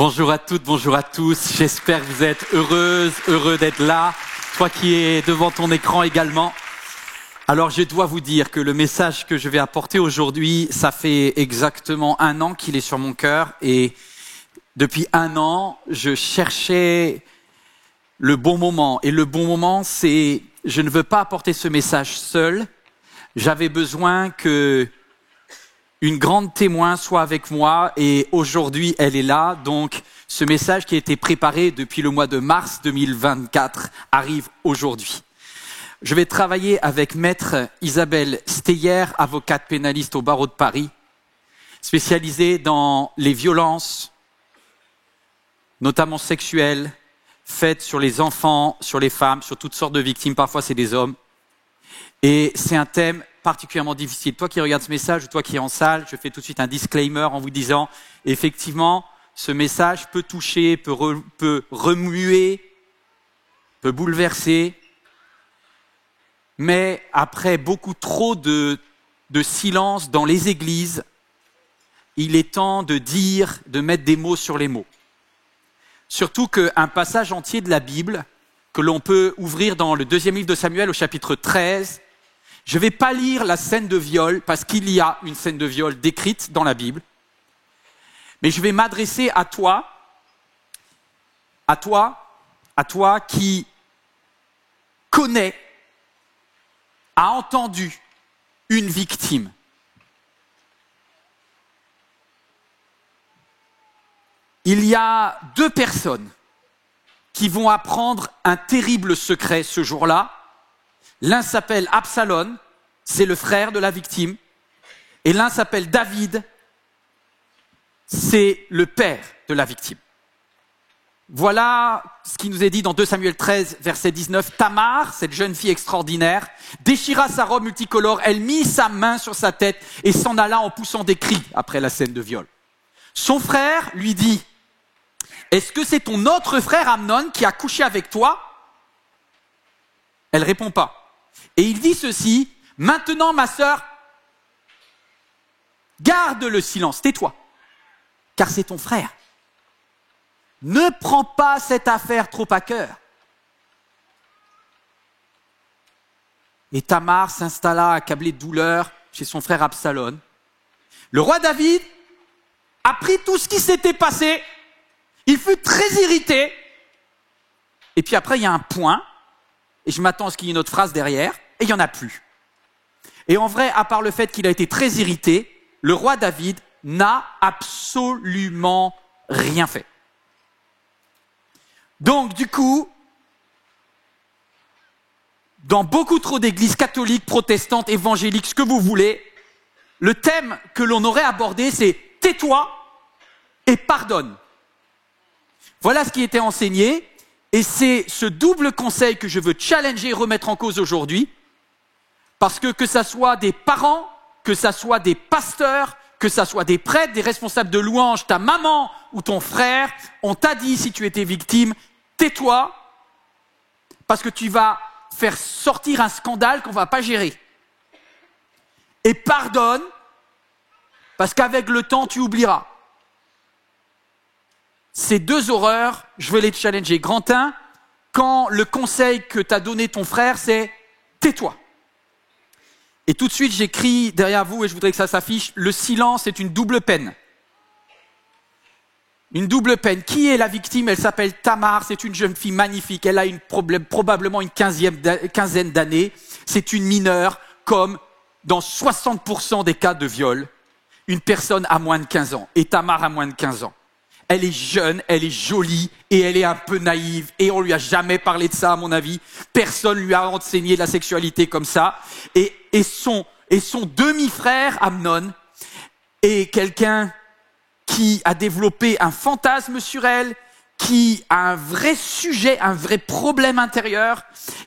Bonjour à toutes, bonjour à tous. J'espère que vous êtes heureux d'être là. Toi qui es devant ton écran également. Alors je dois vous dire que le message que je vais apporter aujourd'hui, ça fait exactement 1 an qu'il est sur mon cœur. Et depuis 1 an, je cherchais le bon moment. Et le bon moment, c'est, je ne veux pas apporter ce message seul. J'avais besoin que une grande témoin soit avec moi et aujourd'hui elle est là. Donc ce message qui a été préparé depuis le mois de mars 2024 arrive aujourd'hui. Je vais travailler avec maître Isabelle Steyer, avocate pénaliste au barreau de Paris, spécialisée dans les violences, notamment sexuelles, faites sur les enfants, sur les femmes, sur toutes sortes de victimes, parfois c'est des hommes. Et c'est un thème particulièrement difficile. Toi qui regardes ce message ou toi qui es en salle, je fais tout de suite un disclaimer en vous disant, effectivement, ce message peut toucher, peut remuer, peut bouleverser, mais après beaucoup trop de silence dans les églises, il est temps de dire, de mettre des mots sur les mots. Surtout qu'un passage entier de la Bible, que l'on peut ouvrir dans le 2e livre de Samuel au chapitre 13, je ne vais pas lire la scène de viol, parce qu'il y a une scène de viol décrite dans la Bible, mais je vais m'adresser à toi qui connais, a entendu une victime. Il y a 2 personnes qui vont apprendre un terrible secret ce jour-là. L'un s'appelle Absalom, c'est le frère de la victime, et l'un s'appelle David, c'est le père de la victime. Voilà ce qui nous est dit dans 2 Samuel 13, verset 19. Tamar, cette jeune fille extraordinaire, déchira sa robe multicolore, elle mit sa main sur sa tête et s'en alla en poussant des cris après la scène de viol. Son frère lui dit, « Est-ce que c'est ton autre frère Amnon qui a couché avec toi ?» Elle répond pas. Et il dit ceci, « Maintenant, ma sœur, garde le silence, tais-toi, car c'est ton frère. Ne prends pas cette affaire trop à cœur. » Et Tamar s'installa accablée de douleur chez son frère Absalom. Le roi David apprit tout ce qui s'était passé. Il fut très irrité. Et puis après, il y a un point. Et je m'attends à ce qu'il y ait une autre phrase derrière, et il n'y en a plus. Et en vrai, à part le fait qu'il a été très irrité, le roi David n'a absolument rien fait. Donc du coup, dans beaucoup trop d'églises catholiques, protestantes, évangéliques, ce que vous voulez, le thème que l'on aurait abordé, c'est « tais-toi et pardonne ». Voilà ce qui était enseigné. Et c'est ce double conseil que je veux challenger et remettre en cause aujourd'hui, parce que ça soit des parents, que ça soit des pasteurs, que ça soit des prêtres, des responsables de louange, ta maman ou ton frère, on t'a dit si tu étais victime, tais-toi, parce que tu vas faire sortir un scandale qu'on ne va pas gérer. Et pardonne, parce qu'avec le temps, tu oublieras. Ces 2 horreurs, je veux les challenger. Grand 1, quand le conseil que t'a donné ton frère, c'est « tais-toi ». Et tout de suite, j'écris derrière vous, et je voudrais que ça s'affiche, le silence est une double peine. Une double peine. Qui est la victime? Elle s'appelle Tamar, c'est une jeune fille magnifique, elle a probablement une quinzaine d'années. C'est une mineure, comme dans 60% des cas de viol, une personne a moins de 15 ans, et Tamar a moins de 15 ans. Elle est jeune, elle est jolie et elle est un peu naïve. Et on lui a jamais parlé de ça, à mon avis. Personne lui a enseigné la sexualité comme ça. Et son demi-frère, Amnon, est quelqu'un qui a développé un fantasme sur elle, qui a un vrai sujet, un vrai problème intérieur.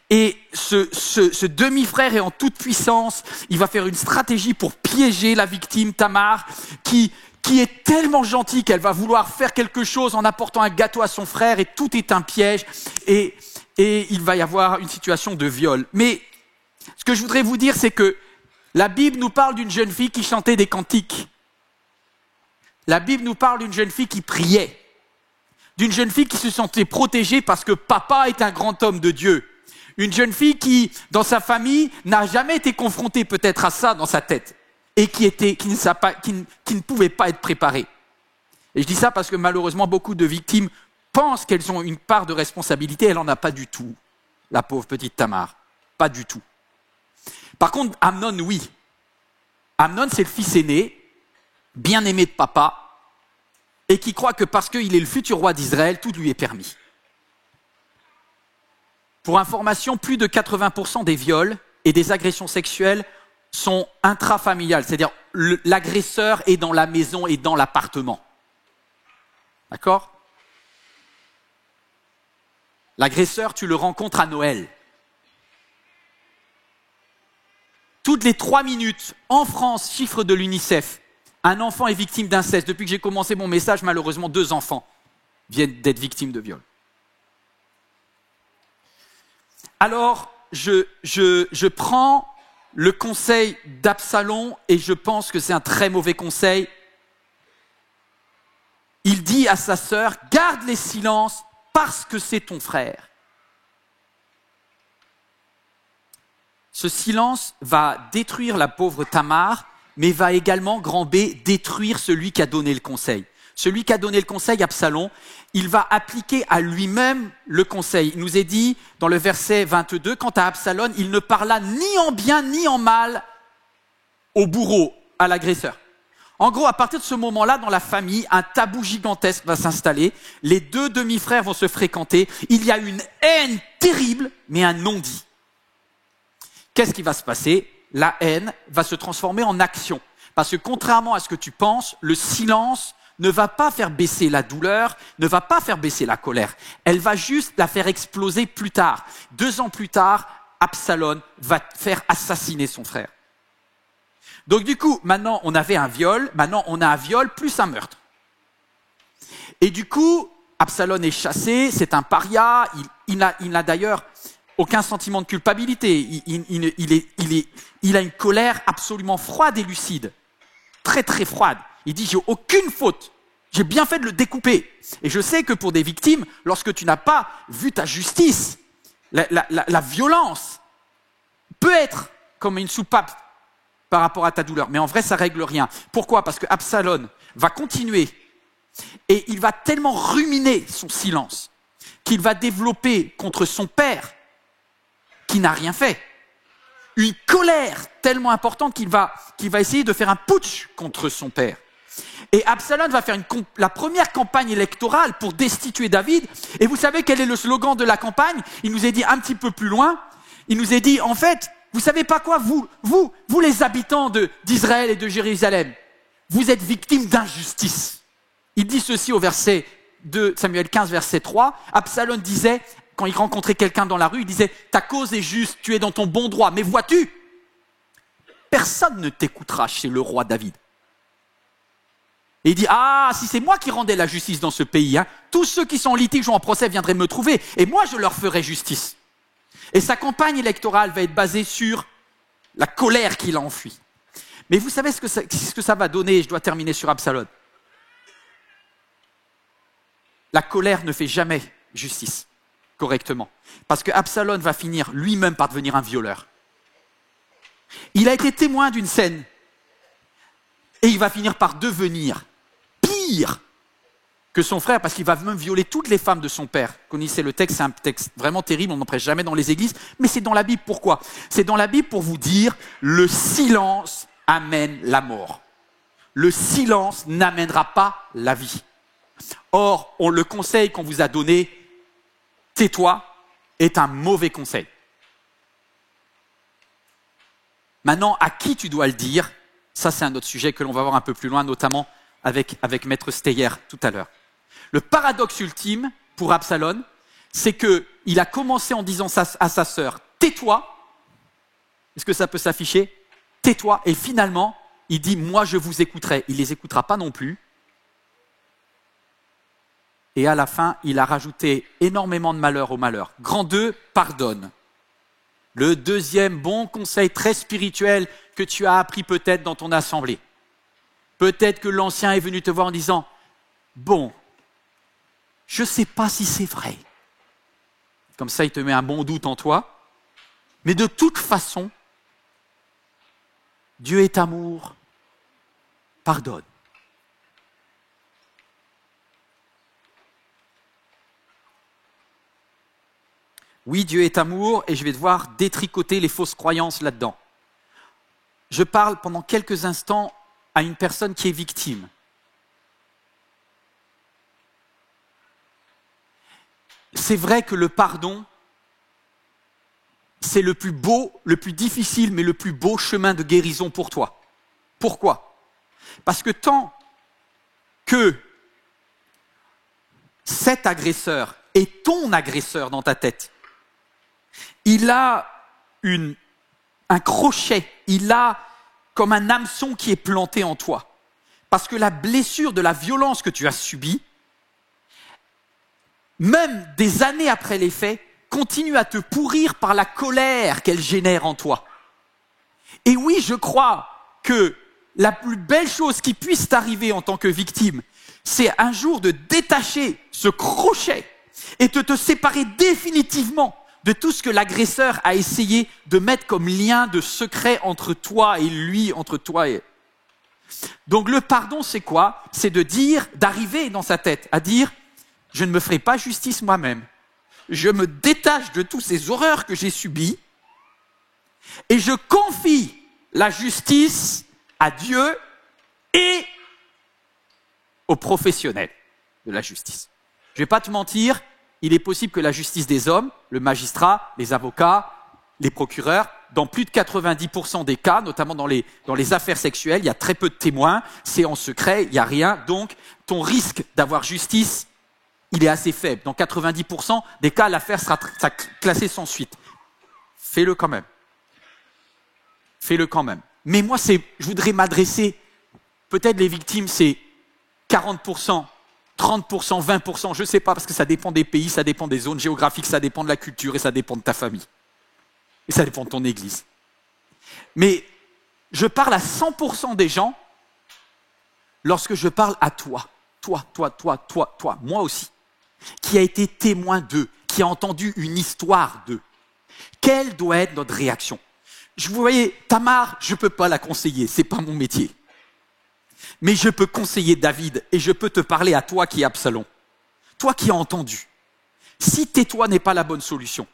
Et ce demi-frère est en toute puissance. Il va faire une stratégie pour piéger la victime, Tamar, qui est tellement gentille qu'elle va vouloir faire quelque chose en apportant un gâteau à son frère et tout est un piège et il va y avoir une situation de viol. Mais ce que je voudrais vous dire, c'est que la Bible nous parle d'une jeune fille qui chantait des cantiques. La Bible nous parle d'une jeune fille qui priait. d'une jeune fille qui se sentait protégée parce que papa est un grand homme de Dieu. Une jeune fille qui, dans sa famille, n'a jamais été confrontée peut-être à ça dans sa tête et qui ne pouvait pas être préparée. Et je dis ça parce que malheureusement, beaucoup de victimes pensent qu'elles ont une part de responsabilité, elle n'en a pas du tout, la pauvre petite Tamar. Pas du tout. Par contre, Amnon, oui. Amnon, c'est le fils aîné, bien aimé de papa, et qui croit que parce qu'il est le futur roi d'Israël, tout lui est permis. Pour information, plus de 80% des viols et des agressions sexuelles sont intrafamiliales, c'est-à-dire l'agresseur est dans la maison et dans l'appartement. D'accord ? L'agresseur, tu le rencontres à Noël. Toutes les 3 minutes, en France, chiffre de l'UNICEF, un enfant est victime d'inceste. Depuis que j'ai commencé mon message, malheureusement, 2 enfants viennent d'être victimes de viol. Alors, je prends le conseil d'Absalom et je pense que c'est un très mauvais conseil. Il dit à sa sœur, garde les silences parce que c'est ton frère. Ce silence va détruire la pauvre Tamar, mais va également, grand B, détruire celui qui a donné le conseil. Celui qui a donné le conseil, Absalom, il va appliquer à lui-même le conseil. Il nous est dit, dans le verset 22, quant à Absalom, il ne parla ni en bien ni en mal au bourreau, à l'agresseur. En gros, à partir de ce moment-là, dans la famille, un tabou gigantesque va s'installer. Les 2 demi-frères vont se fréquenter. Il y a une haine terrible, mais un non-dit. Qu'est-ce qui va se passer ? La haine va se transformer en action. Parce que contrairement à ce que tu penses, le silence ne va pas faire baisser la douleur, ne va pas faire baisser la colère. Elle va juste la faire exploser plus tard. 2 ans plus tard, Absalom va faire assassiner son frère. Donc du coup, maintenant on avait un viol, maintenant on a un viol plus un meurtre. Et du coup, Absalom est chassé, c'est un paria, il n'a d'ailleurs aucun sentiment de culpabilité. Il a une colère absolument froide et lucide. Très très froide. Il dit, j'ai aucune faute. J'ai bien fait de le découper. Et je sais que pour des victimes, lorsque tu n'as pas vu ta justice, la violence peut être comme une soupape par rapport à ta douleur. Mais en vrai, ça règle rien. Pourquoi ? Parce que Absalom va continuer et il va tellement ruminer son silence qu'il va développer contre son père qui n'a rien fait. Une colère tellement importante qu'il va essayer de faire un putsch contre son père. Et Absalom va faire la première campagne électorale pour destituer David. Et vous savez quel est le slogan de la campagne ? Il nous est dit un petit peu plus loin. Il nous est dit, en fait, vous savez pas quoi, vous les habitants d'Israël et de Jérusalem, vous êtes victimes d'injustice. Il dit ceci au verset de Samuel 15, verset 3. Absalom disait, quand il rencontrait quelqu'un dans la rue, il disait « Ta cause est juste, tu es dans ton bon droit, mais vois-tu, personne ne t'écoutera chez le roi David. » Et il dit « Ah, si c'est moi qui rendais la justice dans ce pays, tous ceux qui sont en litige ou en procès viendraient me trouver, et moi je leur ferai justice. » Et sa campagne électorale va être basée sur la colère qu'il a enfuie. Mais vous savez ce que ça va donner, je dois terminer sur Absalom. La colère ne fait jamais justice correctement. Parce que Absalom va finir lui-même par devenir un violeur. Il a été témoin d'une scène et il va finir par devenir pire que son frère parce qu'il va même violer toutes les femmes de son père. Vous connaissez le texte, c'est un texte vraiment terrible, on n'en prêche jamais dans les églises, mais c'est dans la Bible. Pourquoi ? C'est dans la Bible pour vous dire le silence amène la mort. Le silence n'amènera pas la vie. Or, le conseil qu'on vous a donné, tais-toi, est un mauvais conseil. Maintenant, à qui tu dois le dire ? Ça, c'est un autre sujet que l'on va voir un peu plus loin, notamment avec Maître Steyer tout à l'heure. Le paradoxe ultime pour Absalom, c'est qu'il a commencé en disant à sa sœur « tais-toi ». Est-ce que ça peut s'afficher ? « Tais-toi ». Et finalement, il dit « moi, je vous écouterai ». Il ne les écoutera pas non plus. Et à la fin, il a rajouté énormément de malheur au malheur. Grand 2, pardonne. Le deuxième bon conseil très spirituel que tu as appris peut-être dans ton assemblée. Peut-être que l'ancien est venu te voir en disant « Bon, je ne sais pas si c'est vrai. Comme ça, il te met un bon doute en toi. Mais de toute façon, Dieu est amour, pardonne. Oui, Dieu est amour et je vais devoir détricoter les fausses croyances là-dedans. Je parle pendant quelques instants à une personne qui est victime. C'est vrai que le pardon, c'est le plus beau, le plus difficile, mais le plus beau chemin de guérison pour toi. Pourquoi ? Parce que tant que cet agresseur est ton agresseur dans ta tête, il a un crochet, il a comme un hameçon qui est planté en toi. Parce que la blessure de la violence que tu as subie, même des années après les faits, continue à te pourrir par la colère qu'elle génère en toi. Et oui, je crois que la plus belle chose qui puisse t'arriver en tant que victime, c'est un jour de détacher ce crochet et de te séparer définitivement de tout ce que l'agresseur a essayé de mettre comme lien de secret entre toi et lui, entre toi et... Donc le pardon, c'est quoi ? C'est de dire, d'arriver dans sa tête à dire « Je ne me ferai pas justice moi-même. Je me détache de toutes ces horreurs que j'ai subies et je confie la justice à Dieu et aux professionnels de la justice. » Je ne vais pas te mentir, il est possible que la justice des hommes, le magistrat, les avocats, les procureurs, dans plus de 90% des cas, notamment dans les affaires sexuelles, il y a très peu de témoins, c'est en secret, il n'y a rien, donc ton risque d'avoir justice, il est assez faible. Dans 90% des cas, l'affaire sera classée sans suite. Fais-le quand même. Fais-le quand même. Mais moi, je voudrais m'adresser, peut-être les victimes, c'est 40%, 30%, 20%, je ne sais pas, parce que ça dépend des pays, ça dépend des zones géographiques, ça dépend de la culture et ça dépend de ta famille. Et ça dépend de ton église. Mais je parle à 100% des gens lorsque je parle à toi, moi aussi, qui a été témoin d'eux, qui a entendu une histoire d'eux. Quelle doit être notre réaction ? Vous voyez, Tamar, je ne peux pas la conseiller, ce n'est pas mon métier. Mais je peux conseiller David et je peux te parler à toi qui es Absalom. Toi qui as entendu. Si tais-toi n'est pas la bonne solution,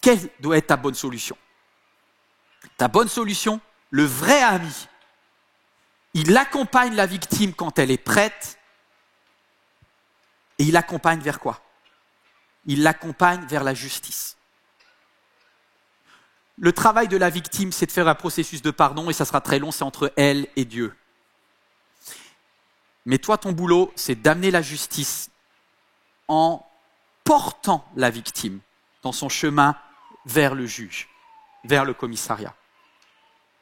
quelle doit être ta bonne solution ? Ta bonne solution, le vrai ami, il accompagne la victime quand elle est prête et il l'accompagne vers quoi ? Il l'accompagne vers la justice. Le travail de la victime, c'est de faire un processus de pardon et ça sera très long, c'est entre elle et Dieu. Mais toi, ton boulot, c'est d'amener la justice en portant la victime dans son chemin vers le juge, vers le commissariat.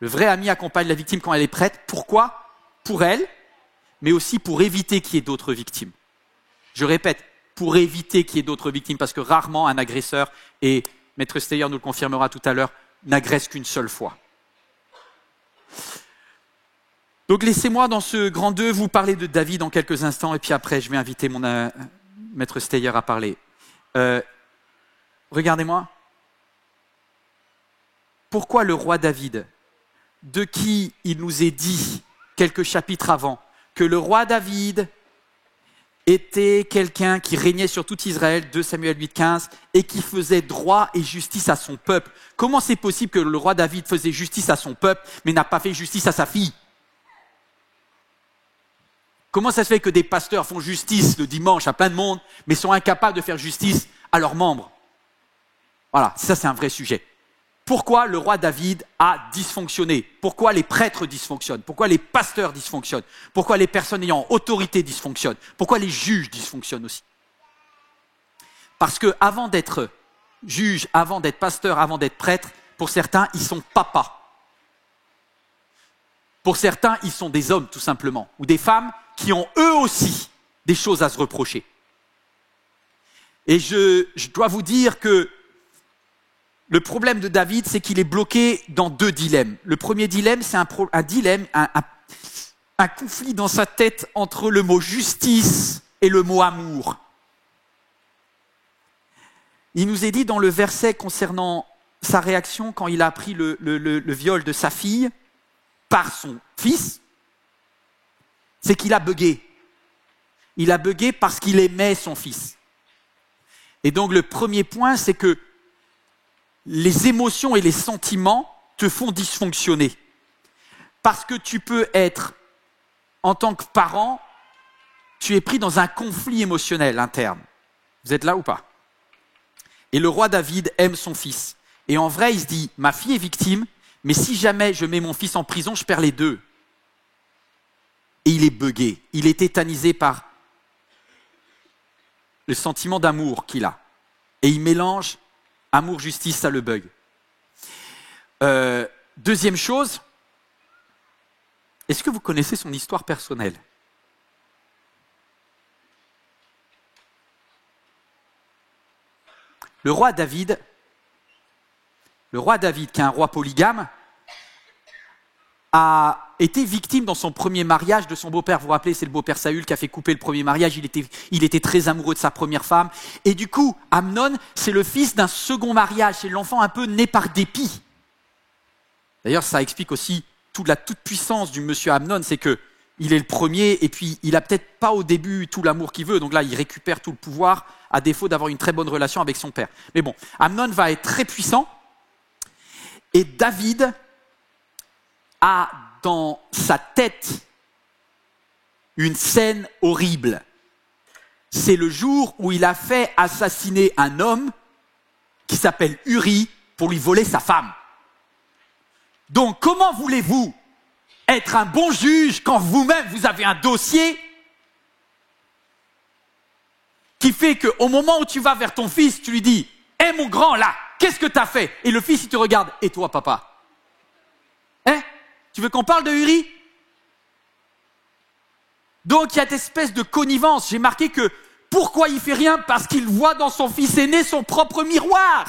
Le vrai ami accompagne la victime quand elle est prête. Pourquoi ? Pour elle, mais aussi pour éviter qu'il y ait d'autres victimes. Je répète, pour éviter qu'il y ait d'autres victimes, parce que rarement un agresseur, et Maître Steyer nous le confirmera tout à l'heure, n'agresse qu'une seule fois. Donc laissez-moi dans ce grand 2 vous parler de David en quelques instants, et puis après je vais inviter mon Maître Steyer à parler. Regardez-moi. Pourquoi le roi David, de qui il nous est dit quelques chapitres avant, que le roi David était quelqu'un qui régnait sur tout Israël, 2 Samuel 8,15, et qui faisait droit et justice à son peuple. Comment c'est possible que le roi David faisait justice à son peuple, mais n'a pas fait justice à sa fille ? Comment ça se fait que des pasteurs font justice le dimanche à plein de monde, mais sont incapables de faire justice à leurs membres ? Voilà, ça c'est un vrai sujet. Pourquoi le roi David a dysfonctionné ? Pourquoi les prêtres dysfonctionnent ? Pourquoi les pasteurs dysfonctionnent ? Pourquoi les personnes ayant autorité dysfonctionnent ? Pourquoi les juges dysfonctionnent aussi ? Parce que avant d'être juge, avant d'être pasteur, avant d'être prêtre, pour certains, ils sont papas. Pour certains, ils sont des hommes tout simplement, ou des femmes qui ont eux aussi des choses à se reprocher. Et je dois vous dire que le problème de David, c'est qu'il est bloqué dans 2 dilemmes. Le premier dilemme, c'est un dilemme, un conflit dans sa tête entre le mot justice est le mot amour. Il nous est dit dans le verset concernant sa réaction quand il a appris le viol de sa fille par son fils, c'est qu'il a bugué. Il a bugué parce qu'il aimait son fils. Et donc le premier point, c'est que les émotions et les sentiments te font dysfonctionner. Parce que tu peux être, en tant que parent, tu es pris dans un conflit émotionnel interne. Vous êtes là ou pas? Et le roi David aime son fils. Et en vrai, il se dit, ma fille est victime, mais si jamais je mets mon fils en prison, je perds les deux. Et il est bugué. Il est tétanisé par le sentiment d'amour qu'il a. Et il mélange amour, justice, ça le bug. Deuxième chose, est-ce que vous connaissez son histoire personnelle? Le roi David, qui est un roi polygame, a été victime dans son premier mariage de son beau-père. Vous vous rappelez, c'est le beau-père Saül qui a fait couper le premier mariage. Il était très amoureux de sa première femme. Et du coup, Amnon, c'est le fils d'un second mariage. C'est l'enfant un peu né par dépit. D'ailleurs, ça explique aussi toute la toute-puissance du monsieur Amnon, c'est que il est le premier et puis il a peut-être pas au début tout l'amour qu'il veut. Donc là, il récupère tout le pouvoir à défaut d'avoir une très bonne relation avec son père. Mais bon, Amnon va être très puissant et David a dans sa tête une scène horrible. C'est le jour où il a fait assassiner un homme qui s'appelle Uri pour lui voler sa femme. Donc comment voulez-vous être un bon juge quand vous-même vous avez un dossier qui fait qu'au moment où tu vas vers ton fils, tu lui dis « Hé mon grand là, qu'est-ce que t'as fait ?» Et le fils il te regarde « Et toi papa ?» Hein? Tu veux qu'on parle de Uri? Donc il y a cette espèce de connivence. J'ai marqué que pourquoi il fait rien? Parce qu'il voit dans son fils aîné son propre miroir.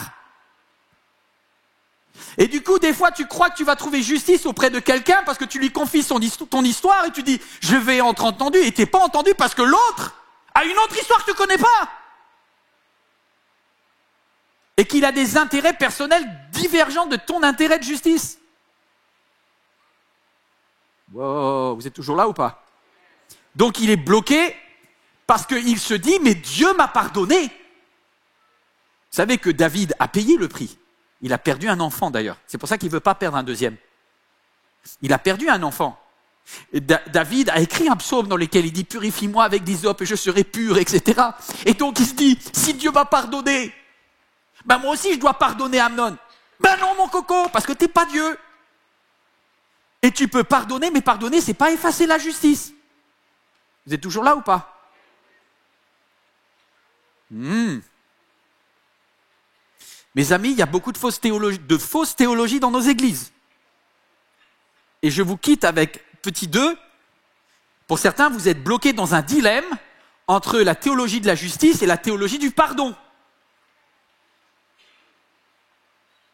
Et du coup, des fois, tu crois que tu vas trouver justice auprès de quelqu'un parce que tu lui confies ton histoire et tu dis « Je vais être entendu » et tu n'es pas entendu parce que l'autre a une autre histoire que tu ne connais pas. Et qu'il a des intérêts personnels divergents de ton intérêt de justice. Wow, vous êtes toujours là ou pas? Donc il est bloqué parce qu'il se dit « Mais Dieu m'a pardonné ». Vous savez que David a payé le prix. Il a perdu un enfant d'ailleurs. C'est pour ça qu'il ne veut pas perdre un deuxième. Il a perdu un enfant. Et David a écrit un psaume dans lequel il dit « Purifie-moi avec d'hysope et je serai pur, etc. » Et donc il se dit « Si Dieu m'a pardonné, ben moi aussi je dois pardonner Amnon. » Ben non mon coco, parce que tu n'es pas Dieu. Et tu peux pardonner, mais pardonner, c'est pas effacer la justice. Vous êtes toujours là ou pas? Mes amis, il y a beaucoup de fausses théologies dans nos églises. Et je vous quitte avec petit 2. Pour certains, vous êtes bloqués dans un dilemme entre la théologie de la justice et la théologie du pardon.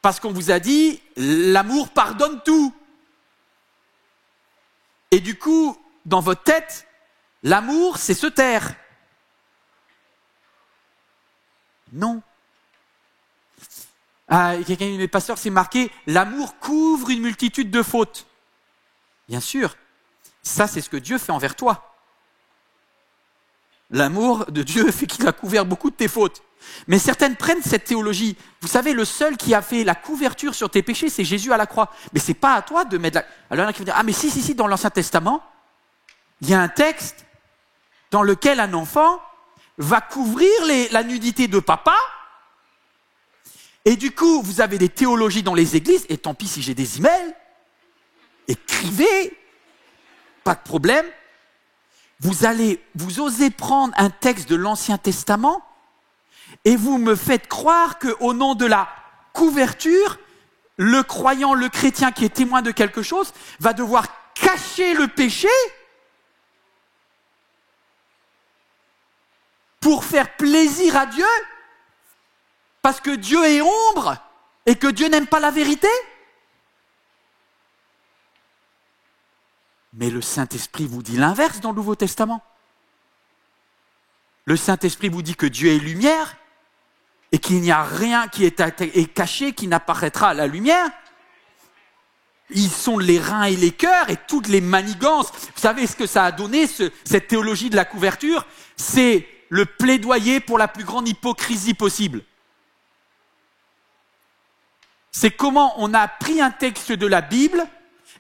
Parce qu'on vous a dit, l'amour pardonne tout. Et du coup, dans votre tête, l'amour, c'est se taire. Non. Quelqu'un de mes pasteurs s'est marqué « L'amour couvre une multitude de fautes ». Bien sûr, ça c'est ce que Dieu fait envers toi. L'amour de Dieu fait qu'il a couvert beaucoup de tes fautes. Mais certaines prennent cette théologie. Vous savez, le seul qui a fait la couverture sur tes péchés, c'est Jésus à la croix. Mais c'est pas à toi de mettre la... Alors il y en a qui vont dire « Ah mais si, dans l'Ancien Testament, il y a un texte dans lequel un enfant va couvrir la nudité de papa. » Et du coup, vous avez des théologies dans les églises, et tant pis si j'ai des emails, écrivez, pas de problème. Vous osez prendre un texte de l'Ancien Testament, et vous me faites croire qu'au nom de la couverture, le croyant, le chrétien qui est témoin de quelque chose, va devoir cacher le péché pour faire plaisir à Dieu. Parce que Dieu est ombre et que Dieu n'aime pas la vérité? Mais le Saint-Esprit vous dit l'inverse dans le Nouveau Testament. Le Saint-Esprit vous dit que Dieu est lumière et qu'il n'y a rien qui est caché, qui n'apparaîtra à la lumière. Ils sont les reins et les cœurs et toutes les manigances. Vous savez ce que ça a donné, cette théologie de la couverture? C'est le plaidoyer pour la plus grande hypocrisie possible. C'est comment on a pris un texte de la Bible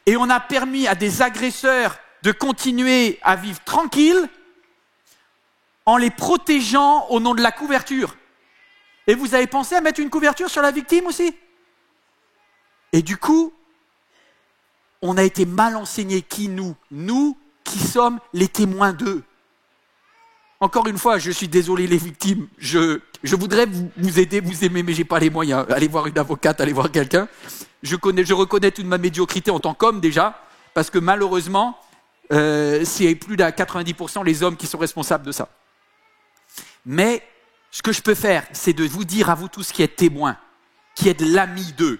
et on a permis à des agresseurs de continuer à vivre tranquilles en les protégeant au nom de la couverture. Et vous avez pensé à mettre une couverture sur la victime aussi? Et du coup, on a été mal enseignés. Qui nous qui sommes les témoins d'eux. Encore une fois, je suis désolé les victimes, je voudrais vous aider, vous aimer, mais j'ai pas les moyens. Allez voir une avocate, allez voir quelqu'un. Je reconnais toute ma médiocrité en tant qu'homme déjà, parce que malheureusement, c'est plus d'à 90% les hommes qui sont responsables de ça. Mais ce que je peux faire, c'est de vous dire à vous tous qui êtes témoins, qui êtes l'ami d'eux.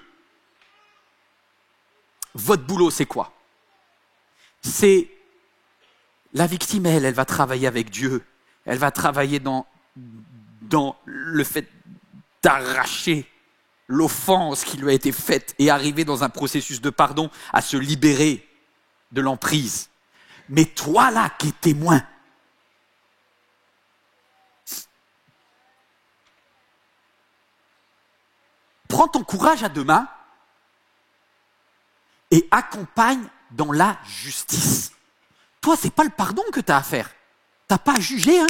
Votre boulot, c'est quoi? C'est la victime, elle va travailler avec Dieu. Elle va travailler dans le fait d'arracher l'offense qui lui a été faite et arriver dans un processus de pardon à se libérer de l'emprise. Mais toi là qui es témoin, prends ton courage à deux mains et accompagne dans la justice. Toi, c'est pas le pardon que tu as à faire. Tu n'as pas à juger, hein.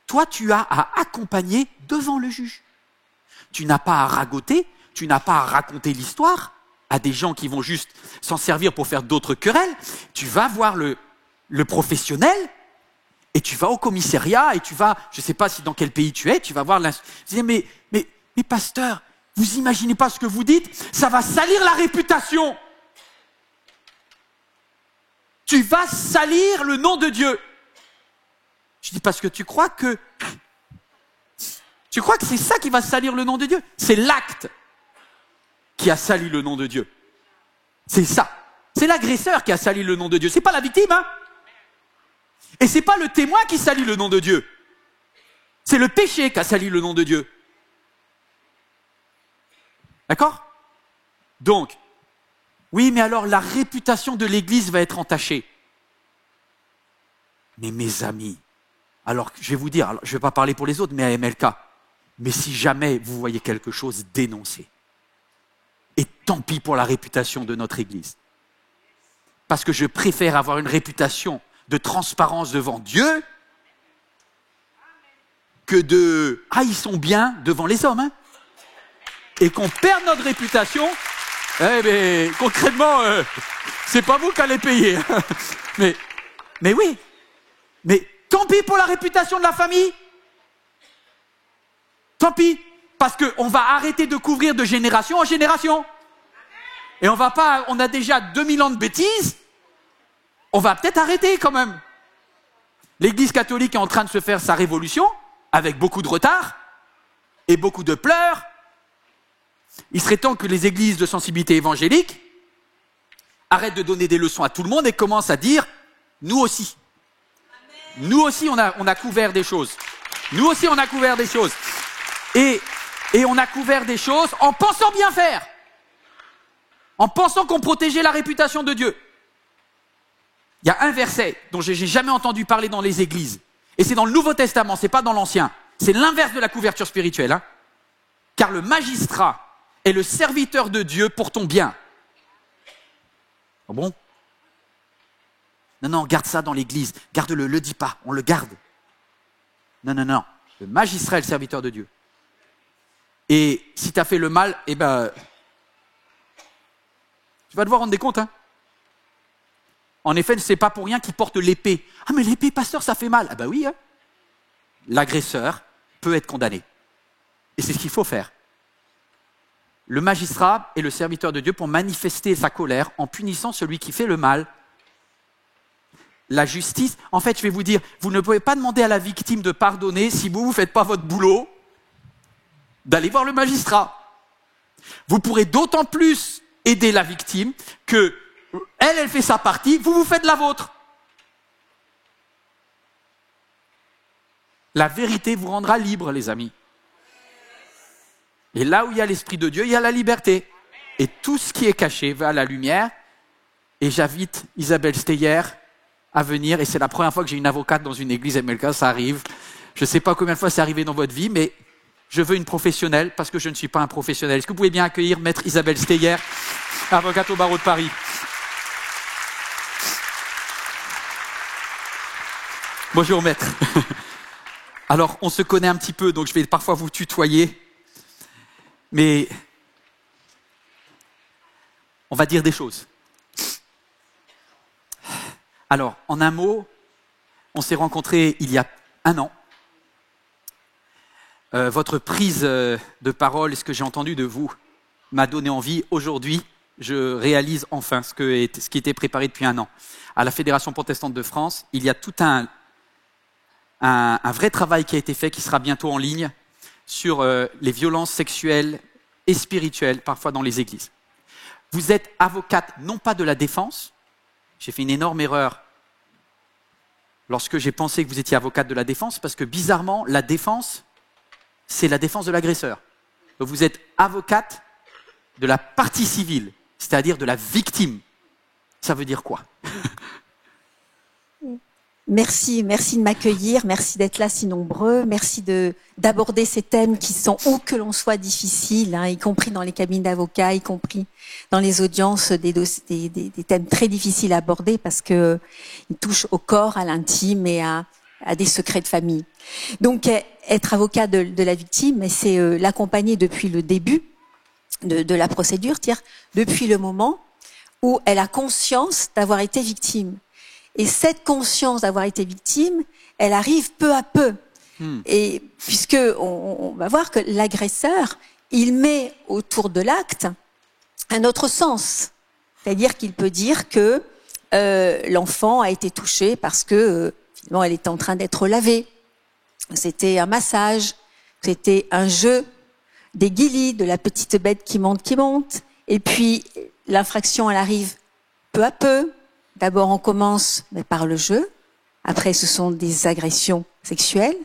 Toi, tu as à accompagner devant le juge. Tu n'as pas à ragoter, tu n'as pas à raconter l'histoire à des gens qui vont juste s'en servir pour faire d'autres querelles. Tu vas voir le professionnel et tu vas au commissariat et tu vas, je ne sais pas si dans quel pays tu es, tu vas voir mais pasteur, vous imaginez pas ce que vous dites? Ça va salir la réputation. Tu vas salir le nom de Dieu. Je dis parce que tu crois que c'est ça qui va salir le nom de Dieu? C'est l'acte qui a sali le nom de Dieu. C'est ça. C'est l'agresseur qui a sali le nom de Dieu. C'est pas la victime, hein? Et c'est pas le témoin qui salit le nom de Dieu. C'est le péché qui a sali le nom de Dieu. D'accord? Donc, oui, mais alors la réputation de l'Église va être entachée. Mais mes amis, alors je vais vous dire, je ne vais pas parler pour les autres, mais à MLK, mais si jamais vous voyez quelque chose, dénoncez. Et tant pis pour la réputation de notre Église. Parce que je préfère avoir une réputation de transparence devant Dieu que de « ah, ils sont bien » devant les hommes. Hein. Et qu'on perde notre réputation, eh bien, concrètement, c'est pas vous qui allez payer. mais oui, mais tant pis pour la réputation de la famille. Tant pis, parce qu'on va arrêter de couvrir de génération en génération. Et on a déjà 2000 ans de bêtises, on va peut-être arrêter quand même. L'Église catholique est en train de se faire sa révolution, avec beaucoup de retard, et beaucoup de pleurs. Il serait temps que les églises de sensibilité évangélique arrêtent de donner des leçons à tout le monde et commencent à dire « nous aussi ». Nous aussi, on a couvert des choses. Nous aussi, on a couvert des choses. Et on a couvert des choses en pensant bien faire. En pensant qu'on protégeait la réputation de Dieu. Il y a un verset dont je n'ai jamais entendu parler dans les églises. Et c'est dans le Nouveau Testament, c'est pas dans l'Ancien. C'est l'inverse de la couverture spirituelle. Hein. Car le magistrat est le serviteur de Dieu pour ton bien. Oh bon? Non, garde ça dans l'église. Garde-le, le dis pas, on le garde. Non. Le magistrat est le serviteur de Dieu. Et si tu as fait le mal, tu vas devoir rendre des comptes. Hein. En effet, ce n'est pas pour rien qu'il porte l'épée. Ah, mais l'épée, pasteur, ça fait mal. Ah oui, hein. L'agresseur peut être condamné. Et c'est ce qu'il faut faire. Le magistrat est le serviteur de Dieu pour manifester sa colère en punissant celui qui fait le mal. La justice, en fait, je vais vous dire, vous ne pouvez pas demander à la victime de pardonner si vous ne faites pas votre boulot, d'aller voir le magistrat. Vous pourrez d'autant plus aider la victime que elle fait sa partie, vous faites la vôtre. La vérité vous rendra libre, les amis. Et là où il y a l'Esprit de Dieu, il y a la liberté. Et tout ce qui est caché va à la lumière. Et j'invite Isabelle Steyer à venir. Et c'est la première fois que j'ai une avocate dans une église MLK, ça arrive. Je ne sais pas combien de fois c'est arrivé dans votre vie, mais je veux une professionnelle parce que je ne suis pas un professionnel. Est-ce que vous pouvez bien accueillir Maître Isabelle Steyer, avocate au barreau de Paris? Bonjour Maître. Alors, on se connaît un petit peu, donc je vais parfois vous tutoyer. Mais on va dire des choses. Alors, en un mot, on s'est rencontrés il y a 1 an. Votre prise de parole et ce que j'ai entendu de vous m'a donné envie. Aujourd'hui, je réalise enfin ce qui était préparé depuis 1 an. À la Fédération protestante de France, il y a tout un vrai travail qui a été fait, qui sera bientôt en ligne, sur les violences sexuelles et spirituelles, parfois dans les églises. Vous êtes avocate, non pas de la défense. J'ai fait une énorme erreur lorsque j'ai pensé que vous étiez avocate de la défense, parce que bizarrement, la défense, c'est la défense de l'agresseur. Vous êtes avocate de la partie civile, c'est-à-dire de la victime. Ça veut dire quoi? Merci de m'accueillir, merci d'être là si nombreux, merci d'aborder ces thèmes qui sont, où que l'on soit, difficiles, hein, y compris dans les cabines d'avocats, y compris dans les audiences, des thèmes très difficiles à aborder parce que ils touchent au corps, à l'intime et à des secrets de famille. Donc, être avocat de la victime, c'est l'accompagner depuis le début de la procédure, c'est-à-dire depuis le moment où elle a conscience d'avoir été victime. Et cette conscience d'avoir été victime, elle arrive peu à peu. Et puisque on va voir que l'agresseur, il met autour de l'acte un autre sens. C'est-à-dire qu'il peut dire que l'enfant a été touché parce que finalement elle était en train d'être lavée. C'était un massage, c'était un jeu, des guilis, de la petite bête qui monte. Et puis l'infraction, elle arrive peu à peu. D'abord, on commence par le jeu. Après, ce sont des agressions sexuelles.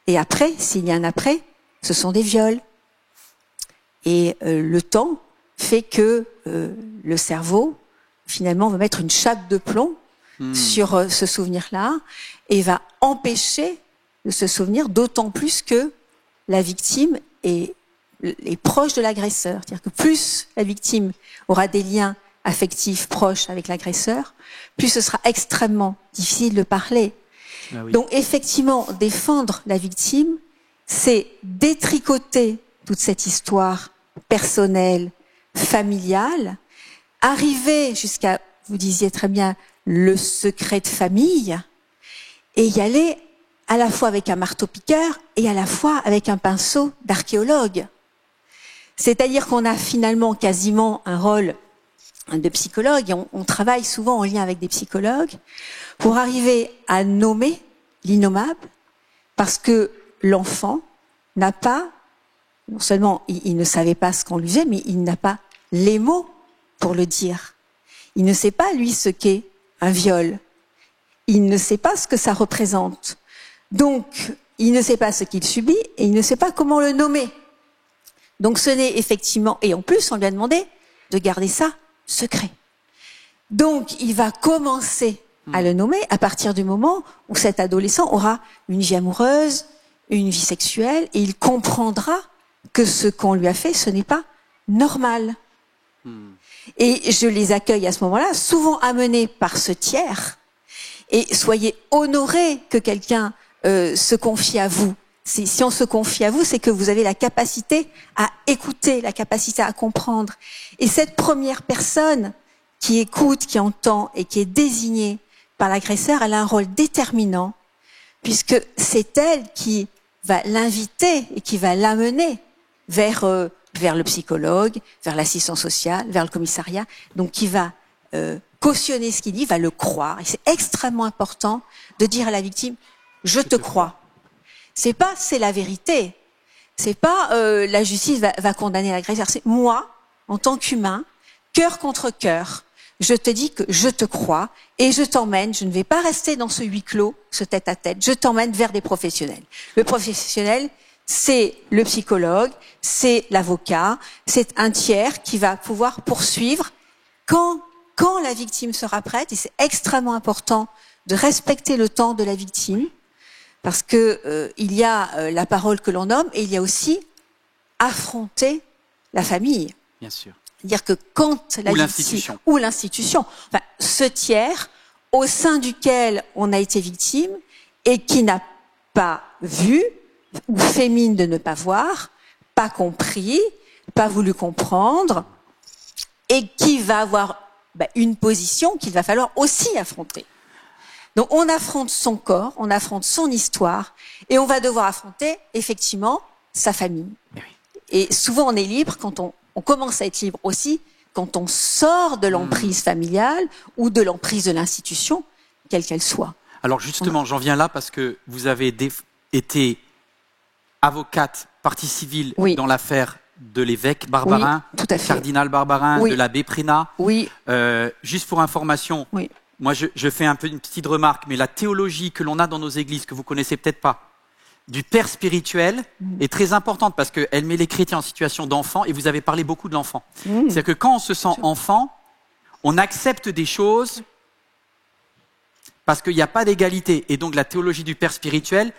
Et après, s'il y a un après, ce sont des viols. Et le temps fait que le cerveau, finalement, va mettre une chape de plomb sur ce souvenir-là et va empêcher de se souvenir, d'autant plus que la victime est proche de l'agresseur. C'est-à-dire que plus la victime aura des liens affectif proche avec l'agresseur, plus ce sera extrêmement difficile de parler. Ah oui. Donc effectivement, défendre la victime, c'est détricoter toute cette histoire personnelle, familiale, arriver jusqu'à, vous disiez très bien, le secret de famille, et y aller à la fois avec un marteau-piqueur et à la fois avec un pinceau d'archéologue. C'est-à-dire qu'on a finalement quasiment un rôle de psychologue, et on travaille souvent en lien avec des psychologues pour arriver à nommer l'innommable, parce que l'enfant n'a pas, non seulement il ne savait pas ce qu'on lui faisait, mais il n'a pas les mots pour le dire. Il ne sait pas, lui, ce qu'est un viol. Il ne sait pas ce que ça représente. Donc, il ne sait pas ce qu'il subit et il ne sait pas comment le nommer. Donc, ce n'est effectivement, et en plus, on lui a demandé de garder ça secret. Donc, il va commencer à le nommer à partir du moment où cet adolescent aura une vie amoureuse, une vie sexuelle, et il comprendra que ce qu'on lui a fait, ce n'est pas normal. Et je les accueille à ce moment-là, souvent amenés par ce tiers, et soyez honorés que quelqu'un se confie à vous. Si on se confie à vous, c'est que vous avez la capacité à écouter, la capacité à comprendre. Et cette première personne qui écoute, qui entend et qui est désignée par l'agresseur, elle a un rôle déterminant, puisque c'est elle qui va l'inviter et qui va l'amener vers le psychologue, vers l'assistant social, vers le commissariat, donc qui va cautionner ce qu'il dit, va le croire. Et c'est extrêmement important de dire à la victime, je te crois. C'est pas c'est la vérité. C'est pas la justice va condamner l'agresseur. C'est moi, en tant qu'humain, cœur contre cœur. je te dis que je te crois et je t'emmène, je ne vais pas rester dans ce huis clos, ce tête-à-tête, je t'emmène vers des professionnels. Le professionnel, c'est le psychologue, c'est l'avocat, c'est un tiers qui va pouvoir poursuivre quand la victime sera prête, et c'est extrêmement important de respecter le temps de la victime, parce que il y a la parole que l'on nomme, et il y a aussi affronter la famille. Bien sûr. C'est-à-dire que quand la victime ou l'institution, enfin, ce tiers au sein duquel on a été victime et qui n'a pas vu ou fait mine de ne pas voir, pas compris, pas voulu comprendre, et qui va avoir une position qu'il va falloir aussi affronter. Donc on affronte son corps, on affronte son histoire, et on va devoir affronter effectivement sa famille. Et souvent on est libre quand on commence à être libre aussi quand on sort de l'emprise familiale ou de l'emprise de l'institution, quelle qu'elle soit. Alors justement, j'en viens là parce que vous avez été avocate partie civile dans l'affaire de l'évêque Barbarin, cardinal Barbarin, de l'abbé Prénat. Oui. Juste pour information, moi je fais un peu une petite remarque, mais la théologie que l'on a dans nos églises, que vous connaissez peut-être pas, du père spirituel est très importante parce qu'elle met les chrétiens en situation d'enfant, et vous avez parlé beaucoup de l'enfant. C'est-à-dire que quand on se sent enfant, on accepte des choses parce qu'il n'y a pas d'égalité. Et donc la théologie du père spirituel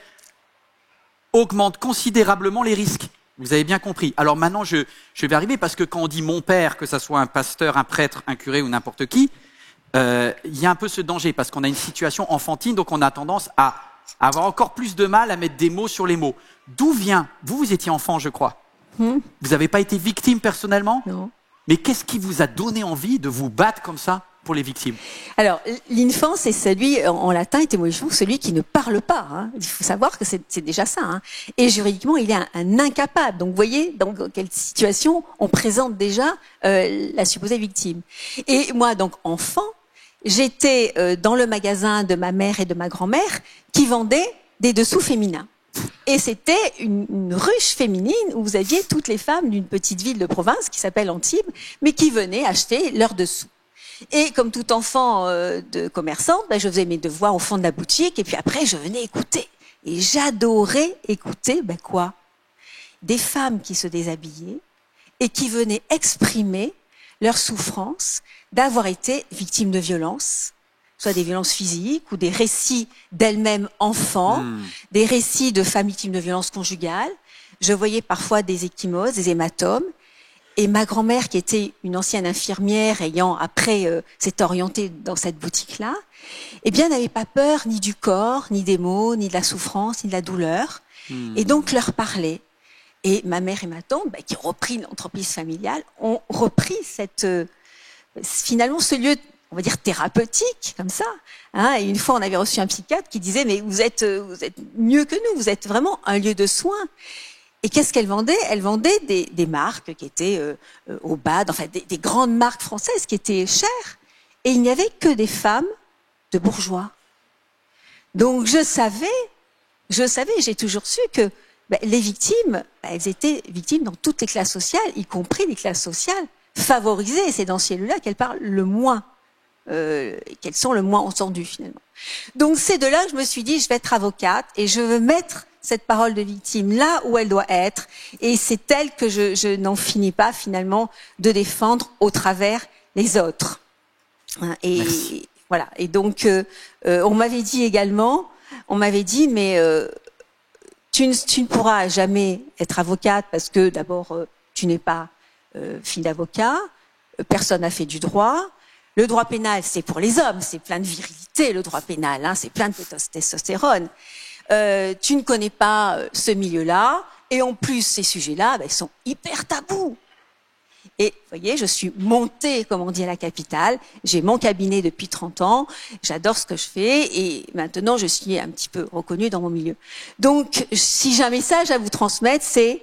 augmente considérablement les risques. Vous avez bien compris. Alors maintenant, je vais arriver, parce que quand on dit mon père, que ça soit un pasteur, un prêtre, un curé ou n'importe qui, il y a un peu ce danger parce qu'on a une situation enfantine, donc on a tendance à avoir encore plus de mal à mettre des mots sur les mots. D'où vient? Vous étiez enfant, je crois. Vous n'avez pas été victime personnellement? Non. Mais qu'est-ce qui vous a donné envie de vous battre comme ça pour les victimes? Alors, l'infant, c'est celui, en latin, étymologiquement, celui qui ne parle pas. Hein. Il faut savoir que c'est déjà ça. Hein. Et juridiquement, il est un incapable. Donc, vous voyez dans quelle situation on présente déjà la supposée victime. Et moi, donc, enfant, j'étais dans le magasin de ma mère et de ma grand-mère qui vendaient des dessous féminins. Et c'était une ruche féminine où vous aviez toutes les femmes d'une petite ville de province qui s'appelle Antibes, mais qui venaient acheter leurs dessous. Et comme tout enfant de commerçante, je faisais mes devoirs au fond de la boutique, et puis après je venais écouter. Et j'adorais écouter, quoi? Des femmes qui se déshabillaient et qui venaient exprimer leur souffrance d'avoir été victimes de violences, soit des violences physiques ou des récits d'elles-mêmes enfants, des récits de femmes victimes de violences conjugales. Je voyais parfois des ecchymoses, des hématomes. Et ma grand-mère, qui était une ancienne infirmière, ayant après s'est orientée dans cette boutique-là, n'avait pas peur ni du corps, ni des mots, ni de la souffrance, ni de la douleur. Et donc leur parlait. Et ma mère et ma tante, qui ont repris l'entreprise familiale, ont repris finalement ce lieu, on va dire, thérapeutique, comme ça. Hein. Et une fois, on avait reçu un psychiatre qui disait, mais vous êtes mieux que nous, vous êtes vraiment un lieu de soins. Et qu'est-ce qu'elle vendait? Elle vendait des marques qui étaient au bas, enfin des grandes marques françaises qui étaient chères. Et il n'y avait que des femmes de bourgeois. Donc je savais, j'ai toujours su que les victimes, elles étaient victimes dans toutes les classes sociales, y compris les classes sociales favorisées. Et c'est dans ces lieux-là qu'elles parlent le moins, qu'elles sont le moins entendues finalement. Donc c'est de là que je me suis dit, je vais être avocate et je veux mettre cette parole de victime là où elle doit être. Et c'est elle que je n'en finis pas finalement de défendre au travers les autres. Et merci. Voilà. Et donc on m'avait dit également, mais tu ne pourras jamais être avocate parce que d'abord tu n'es pas fille d'avocat, personne n'a fait du droit. Le droit pénal, c'est pour les hommes, c'est plein de virilité, le droit pénal, hein, c'est plein de testostérone. Tu ne connais pas ce milieu-là, et en plus, ces sujets-là, ils sont hyper tabous. Et vous voyez, je suis montée, comme on dit, à la capitale, j'ai mon cabinet depuis 30 ans, j'adore ce que je fais, et maintenant, je suis un petit peu reconnue dans mon milieu. Donc, si j'ai un message à vous transmettre, c'est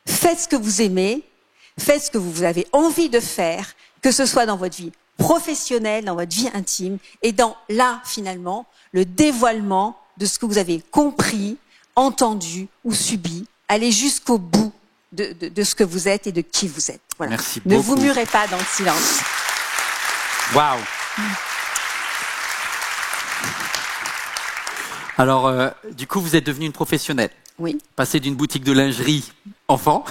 faites ce que vous aimez, faites ce que vous avez envie de faire, que ce soit dans votre vie professionnelle, dans votre vie intime, et dans, là, finalement, le dévoilement de ce que vous avez compris, entendu ou subi. Allez jusqu'au bout de ce que vous êtes et de qui vous êtes. Voilà. Merci ne beaucoup. vous murez pas dans le silence. Waouh. Alors, du coup, vous êtes devenue une professionnelle. Oui. Passé d'une boutique de lingerie enfant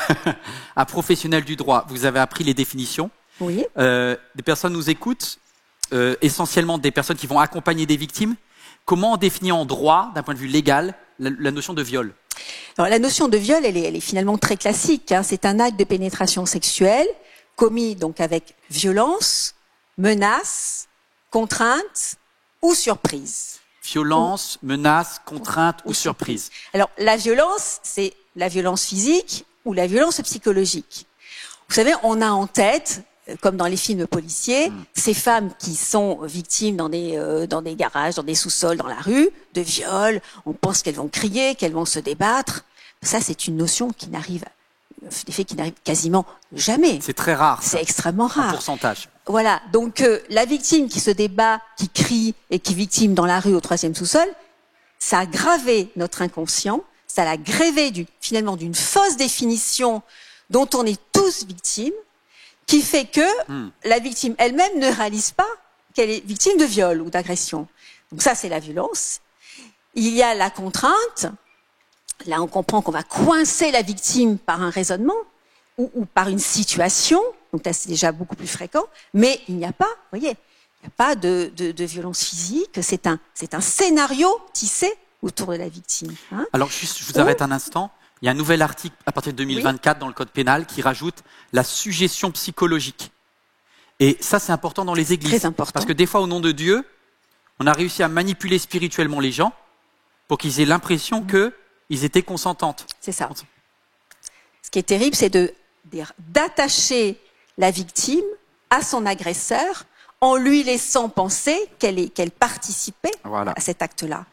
à professionnelle du droit. Vous avez appris les définitions. Oui. Des personnes nous écoutent, essentiellement des personnes qui vont accompagner des victimes. Comment on définit en droit, d'un point de vue légal, la notion de viol? Alors, la notion de viol, elle est finalement très classique. Hein. C'est un acte de pénétration sexuelle commis donc avec violence, menace, contrainte ou surprise. Violence, menace, contrainte ou surprise. Alors, la violence, c'est la violence physique ou la violence psychologique. Vous savez, on a en tête, comme dans les films policiers, ces femmes qui sont victimes dans des garages, dans des sous-sols, dans la rue, de viols. On pense qu'elles vont crier, qu'elles vont se débattre. Ça, c'est une notion qui n'arrive, des faits qui n'arrivent quasiment jamais. C'est très rare. C'est extrêmement rare. Un pourcentage. Voilà. Donc, la victime qui se débat, qui crie et qui est victime dans la rue au 3e sous-sol, ça a gravé notre inconscient, ça l'a grévé finalement d'une fausse définition dont on est tous victimes, qui fait que la victime elle-même ne réalise pas qu'elle est victime de viol ou d'agression. Donc ça, c'est la violence. Il y a la contrainte. Là, on comprend qu'on va coincer la victime par un raisonnement ou par une situation. Donc là, c'est déjà beaucoup plus fréquent. Mais il n'y a pas, vous voyez, il n'y a pas de violence physique. C'est un scénario tissé autour de la victime. Hein. Alors, juste, je vous arrête un instant. Il y a un nouvel article à partir de 2024 dans le Code pénal qui rajoute la suggestion psychologique. Et ça, c'est important dans les églises. Très important. Parce que des fois, au nom de Dieu, on a réussi à manipuler spirituellement les gens pour qu'ils aient l'impression qu'ils étaient consentantes. C'est ça. Ce qui est terrible, c'est d'attacher la victime à son agresseur en lui laissant penser qu'elle participait à cet acte-là.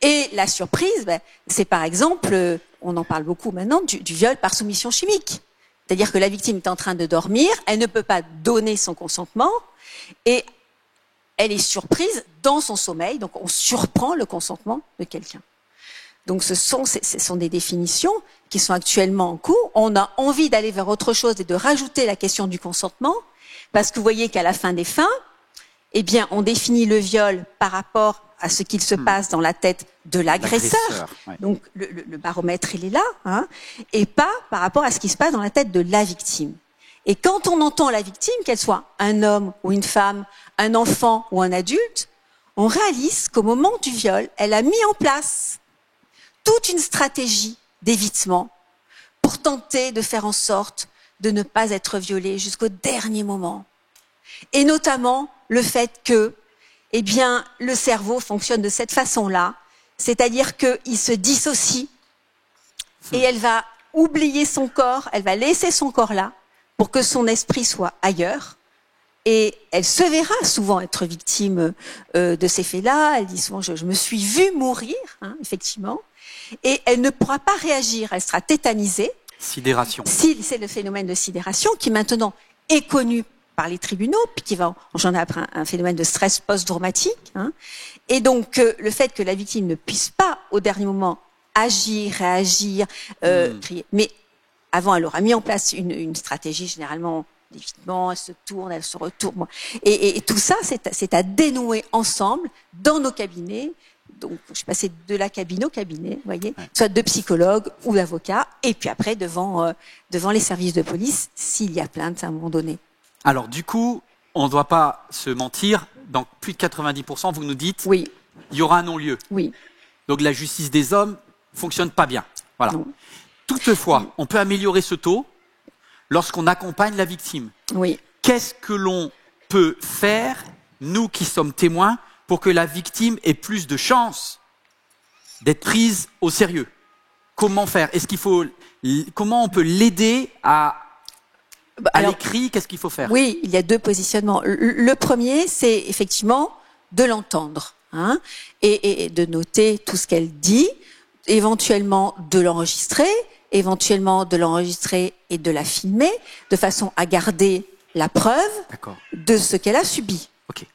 Et la surprise, c'est par exemple, on en parle beaucoup maintenant, du viol par soumission chimique. C'est-à-dire que la victime est en train de dormir, elle ne peut pas donner son consentement, et elle est surprise dans son sommeil, donc on surprend le consentement de quelqu'un. Donc ce sont des définitions qui sont actuellement en cours. On a envie d'aller vers autre chose et de rajouter la question du consentement, parce que vous voyez qu'à la fin des fins, eh bien, on définit le viol par rapport à ce qu'il se passe dans la tête de l'agresseur. Ouais. Donc, le baromètre, il est là, hein, et pas par rapport à ce qui se passe dans la tête de la victime. Et quand on entend la victime, qu'elle soit un homme ou une femme, un enfant ou un adulte, on réalise qu'au moment du viol, elle a mis en place toute une stratégie d'évitement pour tenter de faire en sorte de ne pas être violée jusqu'au dernier moment. Et notamment le fait que, eh bien, le cerveau fonctionne de cette façon-là, c'est-à-dire qu'il se dissocie et elle va oublier son corps, elle va laisser son corps là pour que son esprit soit ailleurs. Et elle se verra souvent être victime de ces faits-là. Elle dit souvent, je me suis vue mourir, hein, effectivement, et elle ne pourra pas réagir, elle sera tétanisée. Sidération. C'est le phénomène de sidération qui maintenant est connu par les tribunaux, puis qui va engendrer après un phénomène de stress post-traumatique. Hein. Et donc, le fait que la victime ne puisse pas, au dernier moment, agir, réagir, crier. Mais avant, elle aura mis en place une stratégie, généralement, d'évitement, elle se tourne, elle se retourne. Et tout ça, c'est à dénouer ensemble, dans nos cabinets. Donc, je suis passée de la cabine au cabinet, vous voyez, soit de psychologue ou d'avocat, et puis après, devant les services de police, s'il y a plainte à un moment donné. Alors, du coup, on ne doit pas se mentir. Dans plus de 90%, vous nous dites, oui, il y aura un non-lieu. Oui. Donc, la justice des hommes fonctionne pas bien. Voilà. Non. Toutefois, on peut améliorer ce taux lorsqu'on accompagne la victime. Oui. Qu'est-ce que l'on peut faire, nous qui sommes témoins, pour que la victime ait plus de chances d'être prise au sérieux? Comment faire? Comment on peut l'aider à l'écrit? Qu'est-ce qu'il faut faire? Oui, il y a deux positionnements. Le premier, c'est effectivement de l'entendre, hein, et de noter tout ce qu'elle dit, éventuellement de l'enregistrer et de la filmer, de façon à garder la preuve de ce qu'elle a subi. Okay.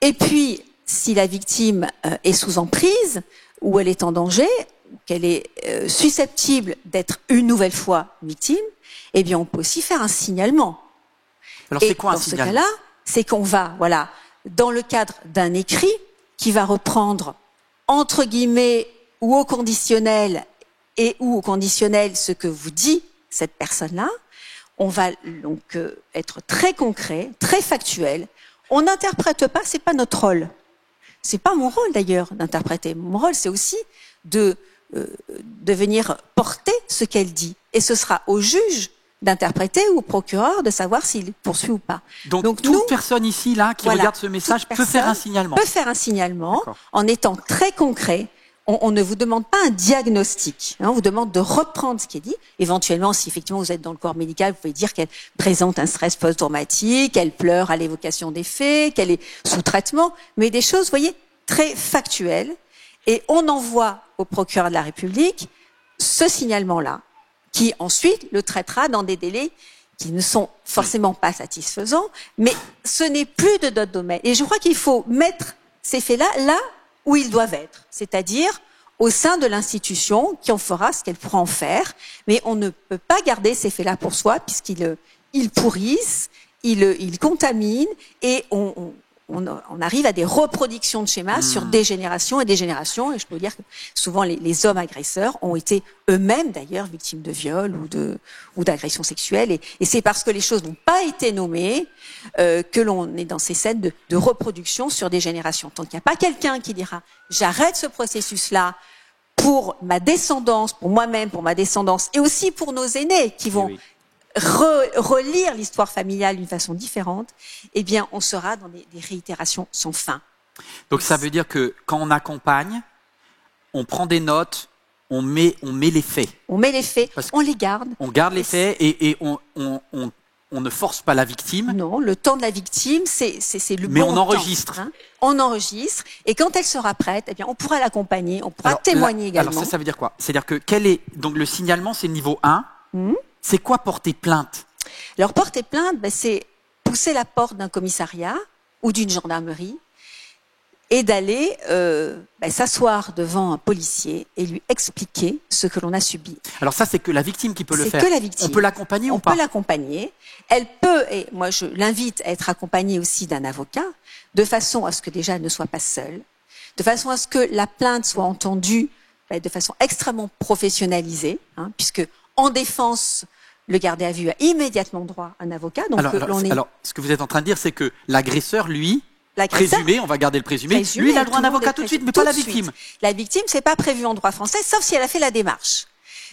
Et puis, si la victime est sous emprise, ou elle est en danger, qu'elle est susceptible d'être une nouvelle fois victime, eh bien, on peut aussi faire un signalement. Alors, c'est quoi un signalement? Dans ce cas-là, c'est qu'on va, dans le cadre d'un écrit qui va reprendre entre guillemets ou au conditionnel et ou au conditionnel ce que vous dit cette personne-là. On va donc être très concret, très factuel. On n'interprète pas, c'est pas notre rôle. C'est pas mon rôle d'ailleurs d'interpréter. Mon rôle, c'est aussi de venir porter ce qu'elle dit. Et ce sera au juge d'interpréter ou au procureur de savoir s'il poursuit ou pas. Donc toute personne ici là qui regarde ce message peut faire un signalement. Peut faire un signalement en étant très concret. On ne vous demande pas un diagnostic, on vous demande de reprendre ce qui est dit. Éventuellement, si effectivement vous êtes dans le corps médical, vous pouvez dire qu'elle présente un stress post-traumatique, qu'elle pleure à l'évocation des faits, qu'elle est sous traitement, mais des choses, vous voyez, très factuelles. Et on envoie au procureur de la République ce signalement-là, qui ensuite le traitera dans des délais qui ne sont forcément pas satisfaisants, mais ce n'est plus de notre domaine. Et je crois qu'il faut mettre ces faits-là là où ils doivent être, c'est-à-dire au sein de l'institution qui en fera ce qu'elle pourra en faire, mais on ne peut pas garder ces faits-là pour soi puisqu'ils pourrissent, ils contaminent et on arrive à des reproductions de schémas sur des générations et des générations. Et je peux vous dire que souvent les hommes agresseurs ont été eux-mêmes d'ailleurs victimes de viols ou d'agressions sexuelles. Et c'est parce que les choses n'ont pas été nommées que l'on est dans ces scènes de reproduction sur des générations. Tant qu'il n'y a pas quelqu'un qui dira « j'arrête ce processus-là pour ma descendance, pour moi-même, pour ma descendance, et aussi pour nos aînés qui vont relire l'histoire familiale d'une façon différente, eh bien, on sera dans des réitérations sans fin. » Donc ça veut dire que quand on accompagne, on prend des notes, on met les faits. On met les faits, on les garde. On garde les faits et on ne force pas la victime. Non, le temps de la victime, c'est le bon temps. Mais on enregistre. On enregistre, et quand elle sera prête, eh bien, on pourra l'accompagner, on pourra témoigner également. Alors ça veut dire quoi? C'est-à-dire que donc le signalement, c'est le niveau 1. C'est quoi porter plainte? Alors porter plainte, c'est pousser la porte d'un commissariat ou d'une gendarmerie et d'aller s'asseoir devant un policier et lui expliquer ce que l'on a subi. Alors ça, c'est que la victime qui peut le faire. C'est que la victime. On peut l'accompagner ou pas? On peut l'accompagner. Elle peut, et moi je l'invite à être accompagnée aussi d'un avocat, de façon à ce que déjà elle ne soit pas seule, de façon à ce que la plainte soit entendue de façon extrêmement professionnalisée, puisque en défense, le gardé à vue a immédiatement droit à un avocat. Donc alors, ce que vous êtes en train de dire, c'est que l'agresseur, lui, présumé, on va garder le présumé, lui, il a le droit à un avocat tout de suite, mais pas la victime. La victime, c'est pas prévu en droit français, sauf si elle a fait la démarche.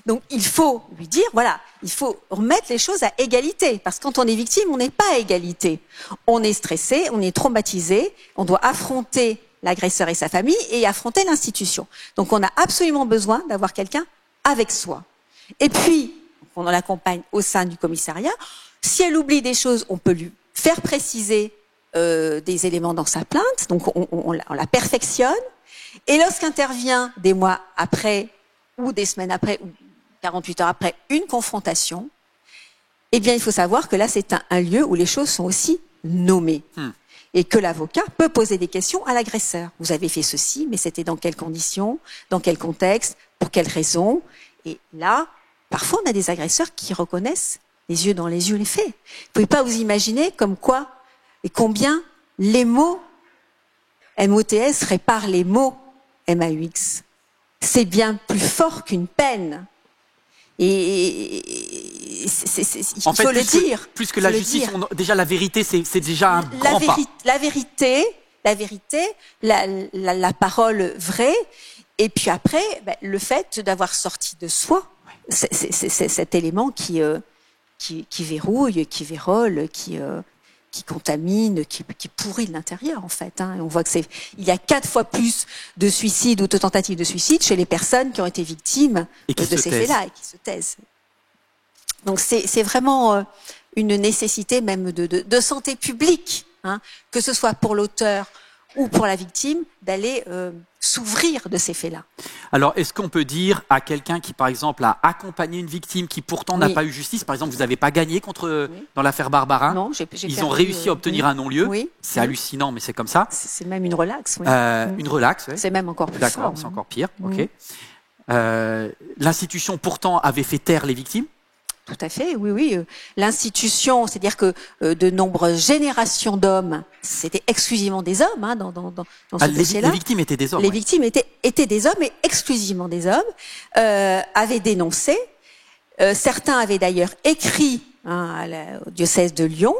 Donc, il faut lui dire, voilà, il faut remettre les choses à égalité. Parce que quand on est victime, on n'est pas à égalité. On est stressé, on est traumatisé, on doit affronter l'agresseur et sa famille et affronter l'institution. Donc, on a absolument besoin d'avoir quelqu'un avec soi. Et puis, on l'accompagne au sein du commissariat. Si elle oublie des choses, on peut lui faire préciser des éléments dans sa plainte. Donc, on la perfectionne. Et lorsqu'intervient des mois après, ou des semaines après, ou 48 heures après, une confrontation, eh bien, il faut savoir que là, c'est un lieu où les choses sont aussi nommées. Et que l'avocat peut poser des questions à l'agresseur. Vous avez fait ceci, mais c'était dans quelles conditions, dans quel contexte, pour quelles raisons? Et là, parfois, on a des agresseurs qui reconnaissent les yeux dans les yeux les faits. Vous ne pouvez pas vous imaginer comme quoi et combien les mots MOTS réparent les mots MAUX. C'est bien plus fort qu'une peine. Et il faut le dire. Plus que la justice, déjà la vérité, c'est déjà un grand pas. La vérité, la parole vraie. Et puis après, le fait d'avoir sorti de soi c'est cet élément qui verrouille, qui vérole, qui contamine, qui pourrit l'intérieur en fait. Et on voit que il y a 4 fois plus de suicides ou de tentatives de suicide chez les personnes qui ont été victimes de ces faits-là et qui se taisent. Donc c'est vraiment une nécessité même de santé publique, que ce soit pour l'auteur ou pour la victime, d'aller s'ouvrir de ces faits-là. Alors, est-ce qu'on peut dire à quelqu'un qui, par exemple, a accompagné une victime qui pourtant n'a pas eu justice, par exemple, vous n'avez pas gagné dans l'affaire Barbarin? Non, ils ont réussi à obtenir un non-lieu. C'est hallucinant, mais c'est comme ça. C'est même une relaxe. Une relaxe, oui. C'est même encore plus fort. D'accord, c'est encore pire. Ok. L'institution pourtant avait fait taire les victimes. Tout à fait, oui, oui. L'institution, c'est-à-dire que de nombreuses générations d'hommes, c'était exclusivement des hommes hein, dans ce dossier-là. Les victimes étaient des hommes. Les victimes étaient des hommes, et exclusivement des hommes, avaient dénoncé. Certains avaient d'ailleurs écrit au diocèse de Lyon.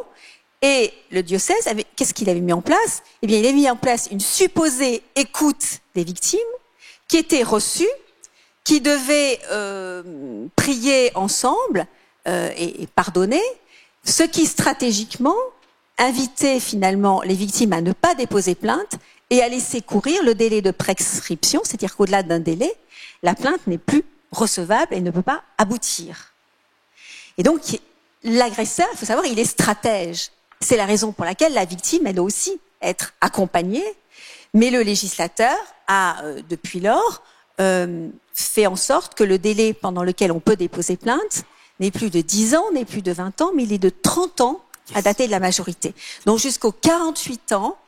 Et le diocèse, qu'est-ce qu'il avait mis en place? Eh bien, il avait mis en place une supposée écoute des victimes qui était reçue, qui devaient prier ensemble et pardonner, ce qui stratégiquement invitait finalement les victimes à ne pas déposer plainte et à laisser courir le délai de prescription, c'est-à-dire qu'au-delà d'un délai, la plainte n'est plus recevable et ne peut pas aboutir. Et donc, l'agresseur, il faut savoir, il est stratège. C'est la raison pour laquelle la victime, elle doit aussi être accompagnée, mais le législateur a, depuis lors, fait en sorte que le délai pendant lequel on peut déposer plainte n'est plus de 10 ans, n'est plus de 20 ans, mais il est de 30 ans à dater de la majorité. Donc jusqu'aux 48 ans,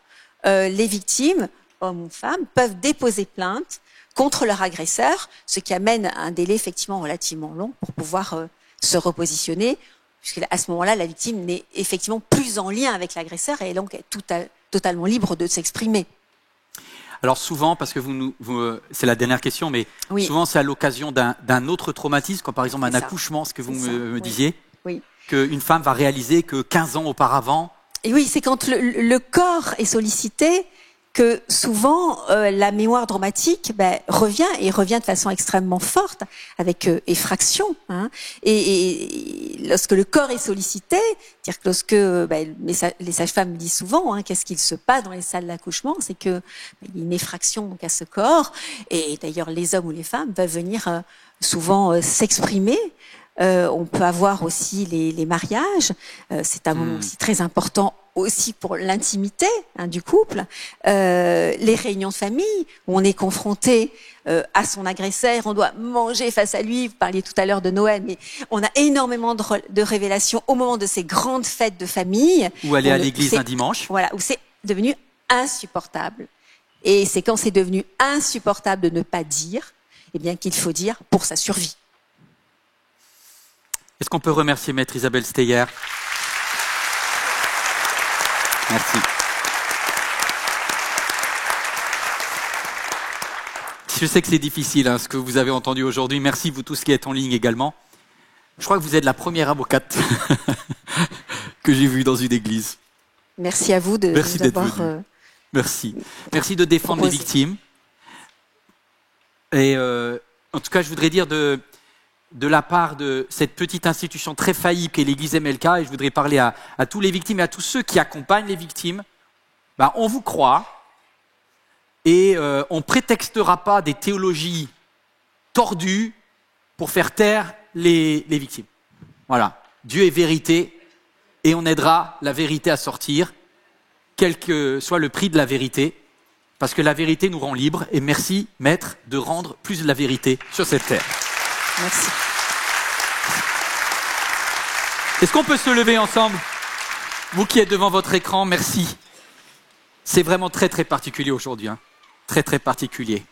les victimes, hommes ou femmes, peuvent déposer plainte contre leur agresseur, ce qui amène à un délai effectivement relativement long pour pouvoir se repositionner, puisqu'à ce moment-là, la victime n'est effectivement plus en lien avec l'agresseur et est donc totalement libre de s'exprimer. Alors souvent, parce que c'est la dernière question, mais oui. Souvent c'est à l'occasion d'un autre traumatisme, comme par exemple un accouchement, ce que vous me disiez, oui. Qu'une femme va réaliser que 15 ans auparavant... Et oui, c'est quand le corps est sollicité que souvent la mémoire traumatique revient de façon extrêmement forte, avec effraction. Hein. Et lorsque le corps est sollicité, c'est-à-dire que lorsque les sages-femmes disent souvent, hein, qu'est-ce qu'il se passe dans les salles d'accouchement, c'est que il y a une effraction donc à ce corps. Et d'ailleurs, les hommes ou les femmes peuvent venir souvent s'exprimer. On peut avoir aussi les mariages. C'est un moment aussi très important aussi pour l'intimité du couple, les réunions de famille où on est confronté à son agresseur, on doit manger face à lui. Vous parliez tout à l'heure de Noël, mais on a énormément de révélations au moment de ces grandes fêtes de famille. Ou aller à l'église un dimanche. Voilà, où c'est devenu insupportable. Et c'est quand c'est devenu insupportable de ne pas dire, eh bien qu'il faut dire pour sa survie. Est-ce qu'on peut remercier Maître Isabelle Steyer? Merci. Je sais que c'est difficile, hein, ce que vous avez entendu aujourd'hui. Merci, vous tous qui êtes en ligne également. Je crois que vous êtes la première avocate que j'ai vue dans une église. Merci à vous de nous avoir... Merci. Merci de défendre les victimes. Et en tout cas, je voudrais dire de la part de cette petite institution très faillible qu'est l'Église MLK, et je voudrais parler à tous les victimes et à tous ceux qui accompagnent les victimes, on vous croit et on ne prétextera pas des théologies tordues pour faire taire les victimes. Voilà, Dieu est vérité et on aidera la vérité à sortir, quel que soit le prix de la vérité, parce que la vérité nous rend libres, et merci, Maître, de rendre plus de la vérité sur cette terre. Merci. Est-ce qu'on peut se lever ensemble? Vous qui êtes devant votre écran, merci. C'est vraiment très très particulier aujourd'hui, hein. Très très particulier.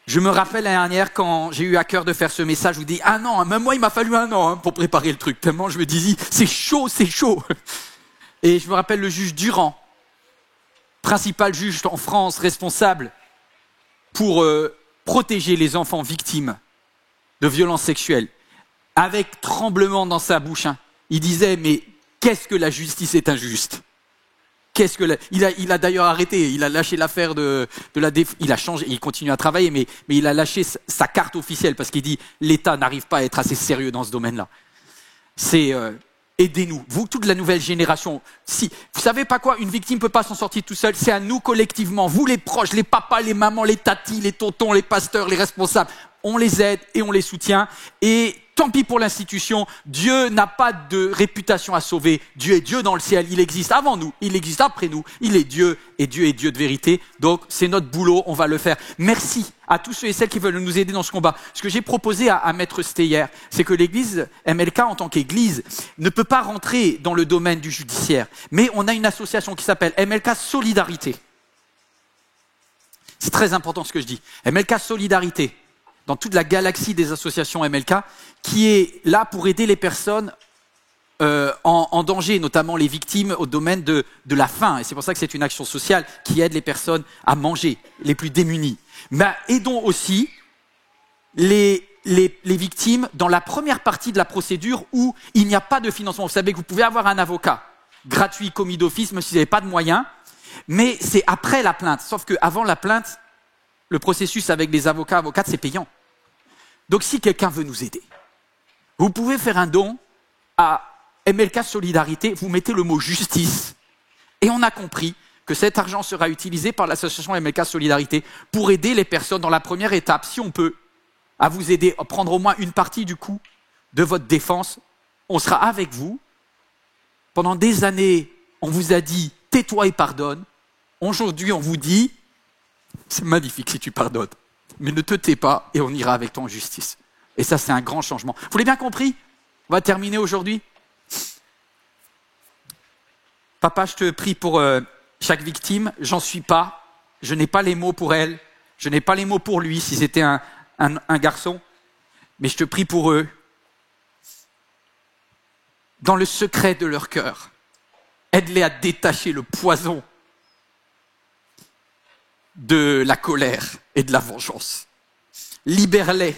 Je me rappelle l'année dernière quand j'ai eu à cœur de faire ce message, je vous dis 1 an, même moi il m'a fallu 1 an pour préparer le truc, tellement je me disais c'est chaud. Et je me rappelle le juge Durand, principal juge en France, responsable pour protéger les enfants victimes de violences sexuelles, avec tremblement dans sa bouche. Hein. Il disait, mais qu'est-ce que la justice est injuste? Il a d'ailleurs arrêté, il a lâché l'affaire de la il a changé, il continue à travailler, mais il a lâché sa carte officielle parce qu'il dit, l'État n'arrive pas à être assez sérieux dans ce domaine-là. C'est... aidez-nous, vous, toute la nouvelle génération. Si vous savez pas quoi, une victime peut pas s'en sortir tout seul, c'est à nous collectivement, vous les proches, les papas, les mamans, les tatis, les tontons, les pasteurs, les responsables, on les aide et on les soutient. Et tant pis pour l'institution, Dieu n'a pas de réputation à sauver. Dieu est Dieu dans le ciel, il existe avant nous, il existe après nous, il est Dieu et Dieu est Dieu de vérité. Donc c'est notre boulot, on va le faire. Merci à tous ceux et celles qui veulent nous aider dans ce combat. Ce que j'ai proposé à Maître Steyer, c'est que l'église MLK en tant qu'église ne peut pas rentrer dans le domaine du judiciaire. Mais on a une association qui s'appelle MLK Solidarité. C'est très important ce que je dis. MLK Solidarité. dans toute la galaxie des associations MLK, qui est là pour aider les personnes en danger, notamment les victimes au domaine de la faim. Et c'est pour ça que c'est une action sociale qui aide les personnes à manger, les plus démunies. Mais aidons aussi les victimes dans la première partie de la procédure où il n'y a pas de financement. Vous savez que vous pouvez avoir un avocat gratuit, commis d'office, même si vous n'avez pas de moyens, mais c'est après la plainte. Sauf qu'avant la plainte, le processus avec les avocates, c'est payant. Donc si quelqu'un veut nous aider, vous pouvez faire un don à MLK Solidarité, vous mettez le mot justice, et on a compris que cet argent sera utilisé par l'association MLK Solidarité pour aider les personnes dans la première étape, si on peut, à vous aider à prendre au moins une partie du coût de votre défense. On sera avec vous. Pendant des années, on vous a dit « tais-toi et pardonne ». Aujourd'hui, on vous dit « c'est magnifique si tu pardonnes, mais ne te tais pas et on ira avec toi en justice ». Et ça, c'est un grand changement. Vous l'avez bien compris? On va terminer aujourd'hui. Papa, je te prie pour chaque victime. J'en suis pas. Je n'ai pas les mots pour elle. Je n'ai pas les mots pour lui, si c'était un garçon. Mais je te prie pour eux. Dans le secret de leur cœur, aide-les à détacher le poison de la colère et de la vengeance. Libère-les.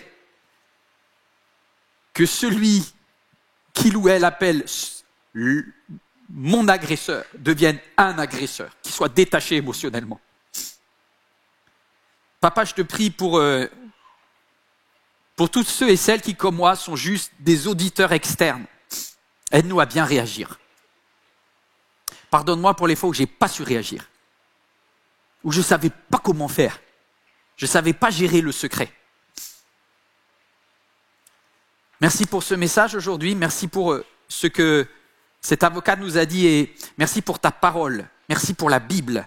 Que celui qu'il ou elle appelle mon agresseur devienne un agresseur, qui soit détaché émotionnellement. Papa, je te prie pour tous ceux et celles qui, comme moi, sont juste des auditeurs externes. Aide-nous à bien réagir. Pardonne-moi pour les fois où je n'ai pas su réagir, où je ne savais pas comment faire, je ne savais pas gérer le secret. Merci pour ce message aujourd'hui, merci pour ce que cet avocat nous a dit et merci pour ta parole, merci pour la Bible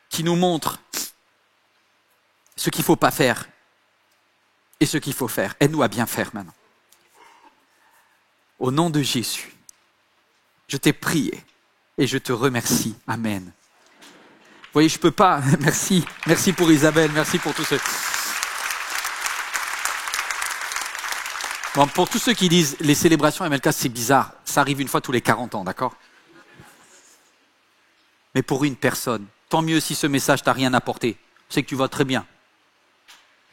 qui nous montre ce qu'il ne faut pas faire et ce qu'il faut faire. Aide-nous à bien faire maintenant. Au nom de Jésus, je t'ai prié et je te remercie. Amen. Vous voyez, je ne peux pas. Merci pour Isabelle, merci pour tous ceux. Bon, pour tous ceux qui disent les célébrations MLK, c'est bizarre, ça arrive une fois tous les 40 ans, d'accord? Mais pour une personne, tant mieux si ce message t'a rien apporté, c'est que tu vas très bien.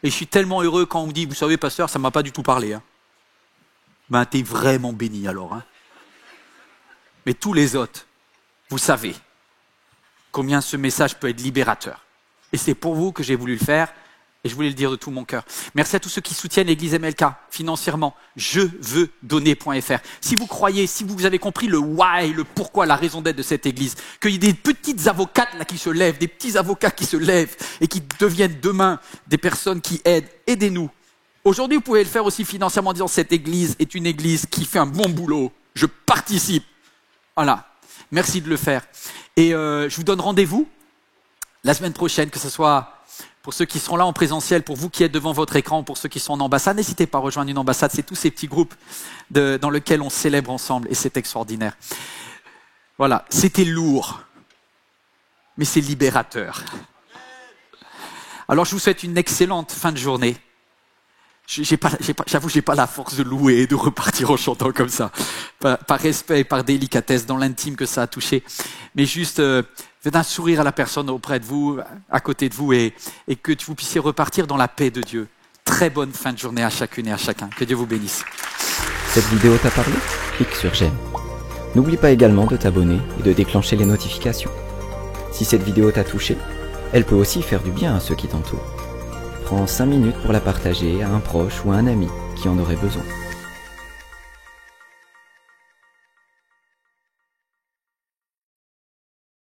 Et je suis tellement heureux quand on me dit, vous savez, pasteur, ça ne m'a pas du tout parlé. Hein. Ben, t'es vraiment béni alors. Hein. Mais tous les autres, vous savez combien ce message peut être libérateur. Et c'est pour vous que j'ai voulu le faire. Et je voulais le dire de tout mon cœur. Merci à tous ceux qui soutiennent l'Église MLK financièrement. Je veux donner.fr. Si vous croyez, si vous avez compris le why, le pourquoi, la raison d'être de cette Église, qu'il y ait des petites avocates là qui se lèvent, des petits avocats qui se lèvent et qui deviennent demain des personnes qui aident, aidez-nous. Aujourd'hui, vous pouvez le faire aussi financièrement en disant cette Église est une Église qui fait un bon boulot. Je participe. Voilà. Merci de le faire. Et je vous donne rendez-vous la semaine prochaine, que ce soit pour ceux qui seront là en présentiel, pour vous qui êtes devant votre écran, pour ceux qui sont en ambassade, n'hésitez pas à rejoindre une ambassade. C'est tous ces petits groupes dans lesquels on célèbre ensemble et c'est extraordinaire. Voilà, c'était lourd, mais c'est libérateur. Alors je vous souhaite une excellente fin de journée. J'avoue, j'ai pas la force de louer et de repartir en chantant comme ça, par respect et par délicatesse dans l'intime que ça a touché, mais juste faites un sourire à la personne auprès de vous, à côté de vous, et que vous puissiez repartir dans la paix de Dieu. Très bonne fin de journée à chacune et à chacun. Que Dieu vous bénisse. Cette vidéo t'a parlé? Clique sur j'aime. N'oublie pas également de t'abonner et de déclencher les notifications. Si cette vidéo t'a touché, elle peut aussi faire du bien à ceux qui t'entourent. Prends 5 minutes pour la partager à un proche ou à un ami qui en aurait besoin.